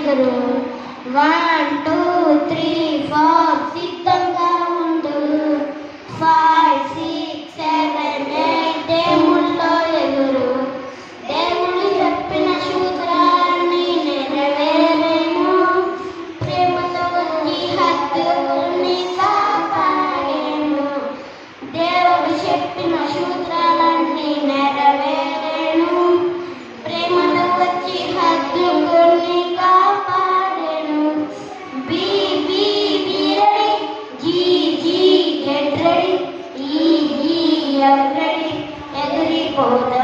ఎగురు. 1 2 3 4 సిద్ధంగా ఉండు. 5 6 7 8 దేవుళ్ళో ఎగురు. దేవుడు చెప్పిన సూత్రాన్ని నెరవేరేను. ప్రేమతో వచ్చి హద్దుల్ని కాపాడేను. దేవుడు చెప్పిన సూత్రాలన్నీ నెరవేరేను. ప్రేమతో వచ్చి హద్దుల్ని కాపాడేను. B B B ready. G G get ready. E E ready. ఎగిరిపోతా